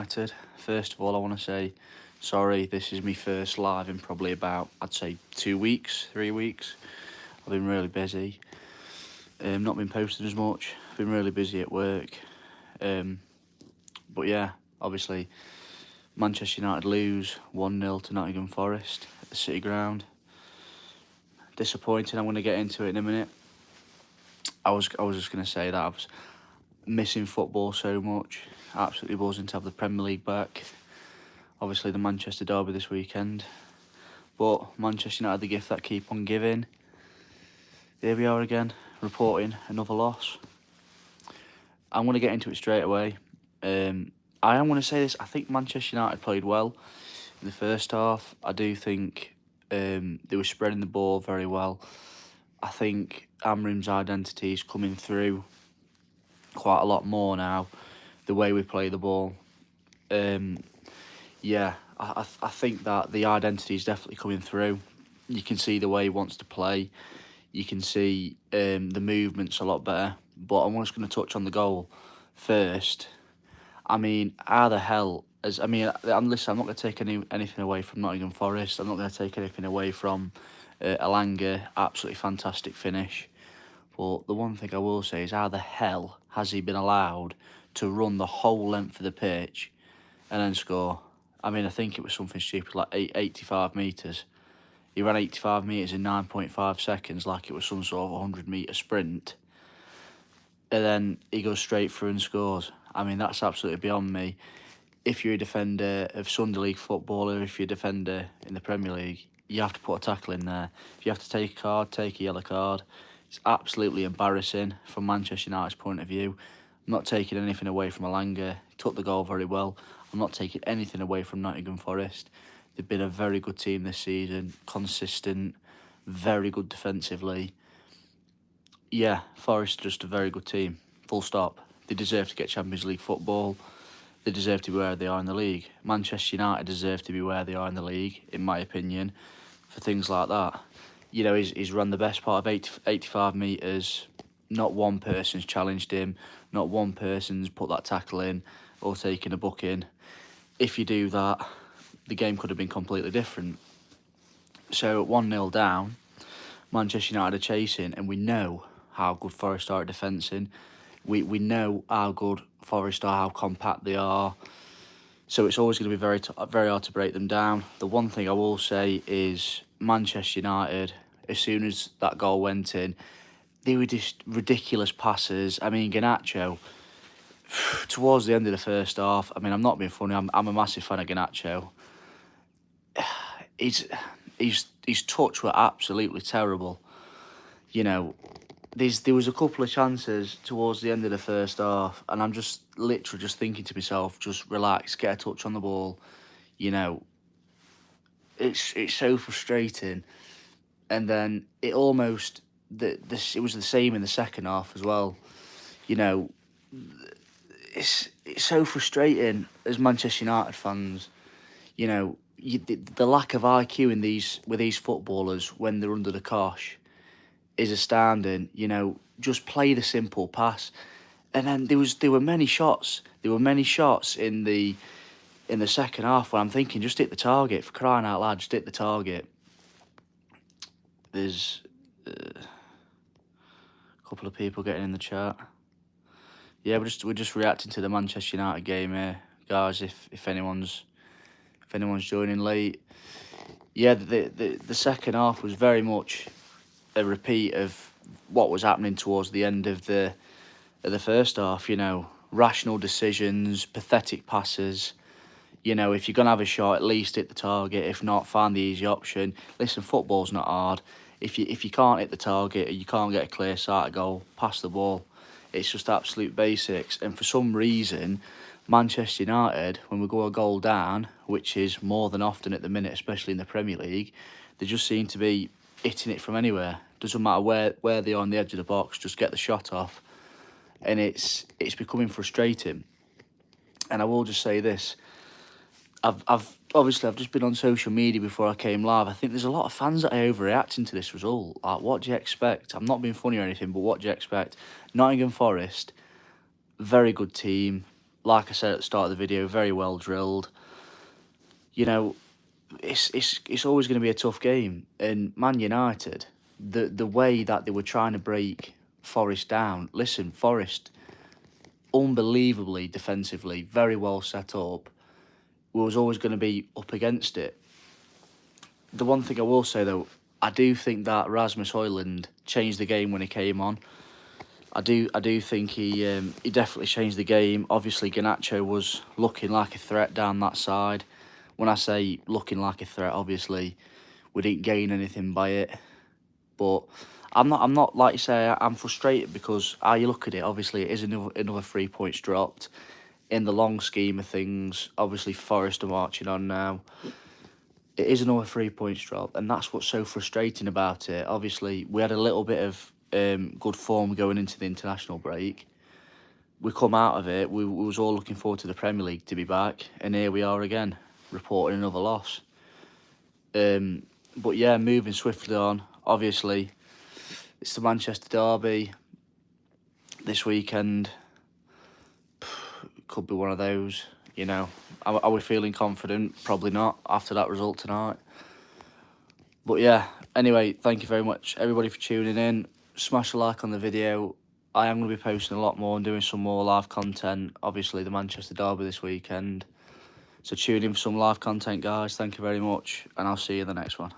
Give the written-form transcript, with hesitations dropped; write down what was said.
ReUnited. First of all, I want to say sorry. This is my first live in probably about, I'd say, 2 weeks, 3 weeks. I've been really busy. Not been posting as much. Been really busy at work. But yeah, obviously, Manchester United lose 1-0 to Nottingham Forest at the City Ground. Disappointing. I'm going to get into it in a minute. I was just going to say that I was missing football so much. Absolutely buzzing to have the Premier League back. Obviously the Manchester derby this weekend. But Manchester United, the gift that keep on giving. Here we are again, reporting another loss. I'm going to get into it straight away. I am going to say this, I think Manchester United played well in the first half. I do think they were spreading the ball very well. I think Amrim's identity is coming through quite a lot more now, the way we play the ball. Yeah, I think that the identity is definitely coming through. You can see the way he wants to play. You can see the movement's a lot better. But I'm just going to touch on the goal first. I mean, how the hell... listen, I'm not going to take anything away from Nottingham Forest. I'm not going to take anything away from Elanga. Absolutely fantastic finish. But the one thing I will say is, how the hell has he been allowed to run the whole length of the pitch and then score? I mean, I think it was something stupid like 85 metres. He ran 85 metres in 9.5 seconds like it was some sort of 100-metre sprint. And then he goes straight through and scores. I mean, that's absolutely beyond me. If you're a defender of Sunday League football, or if you're a defender in the Premier League, you have to put a tackle in there. If you have to take a card, take a yellow card. It's absolutely embarrassing from Manchester United's point of view. I'm not taking anything away from Elanga. He took the goal very well. I'm not taking anything away from Nottingham Forest. They've been a very good team this season. Consistent, very good defensively. Yeah, Forest are just a very good team. Full stop. They deserve to get Champions League football. They deserve to be where they are in the league. Manchester United deserve to be where they are in the league, in my opinion, for things like that. You know, he's run the best part of 85 metres. Not one person's challenged him. Not one person's put that tackle in or taken a booking. If you do that, the game could have been completely different. So at 1-0 down, Manchester United are chasing, and we know how good Forest are at defending. We know how good Forest are, how compact they are. So it's always going to be very hard to break them down. The one thing I will say is Manchester United, as soon as that goal went in, they were just ridiculous passes. I mean, Garnacho, towards the end of the first half, I mean, I'm not being funny, I'm a massive fan of Garnacho. His touch were absolutely terrible. You know, there was a couple of chances towards the end of the first half, and I'm just literally just thinking to myself, just relax, get a touch on the ball. You know, it's so frustrating. And then it almost it was the same in the second half as well. You know, it's so frustrating as Manchester United fans. You know, the lack of IQ with these footballers when they're under the cosh is astounding. You know, just play the simple pass. And then there were many shots. There were many shots in the second half where I'm thinking, just hit the target, for crying out loud, just hit the target. There's a couple of people getting in the chat. Yeah, we're just reacting to the Manchester United game here, guys. If anyone's joining late, yeah, the second half was very much a repeat of what was happening towards the end of the first half. You know, rational decisions, pathetic passes. You know, if you're gonna have a shot, at least hit the target. If not, find the easy option. Listen, football's not hard. If you can't hit the target or you can't get a clear sight goal, pass the ball. It's just absolute basics. And for some reason, Manchester United, when we go a goal down, which is more than often at the minute, especially in the Premier League, they just seem to be hitting it from anywhere. Doesn't matter where they are on the edge of the box, just get the shot off. And it's becoming frustrating. And I will just say this. I've just been on social media before I came live. I think there's a lot of fans that are overreacting to this result. Like, what do you expect? I'm not being funny or anything, but what do you expect? Nottingham Forest, very good team. like I said at the start of the video, very well drilled. You know, it's always going to be a tough game. And Man United, the way that they were trying to break Forest down. Listen, Forest, unbelievably defensively, very well set up. We was always going to be up against it. The one thing I will say though, I do think that Rasmus Højlund changed the game when he came on. I do think he definitely changed the game. Obviously, Garnacho was looking like a threat down that side. When I say looking like a threat, obviously we didn't gain anything by it. But I'm not like you say. I'm frustrated because how you look at it. Obviously, it is another 3 points dropped. In the long scheme of things, obviously Forest are marching on now. It is another 3 points drop, and that's what's so frustrating about it. Obviously, we had a little bit of good form going into the international break. We come out of it, we was all looking forward to the Premier League to be back, and here we are again, reporting another loss. But yeah, moving swiftly on, obviously, it's the Manchester derby this weekend. Could be one of those, you know. Are we feeling confident? Probably not after that result tonight. But yeah, anyway, thank you very much, everybody, for tuning in. Smash a like on the video. I am going to be posting a lot more and doing some more live content. Obviously, the Manchester derby this weekend. So tune in for some live content, guys. Thank you very much, and I'll see you in the next one.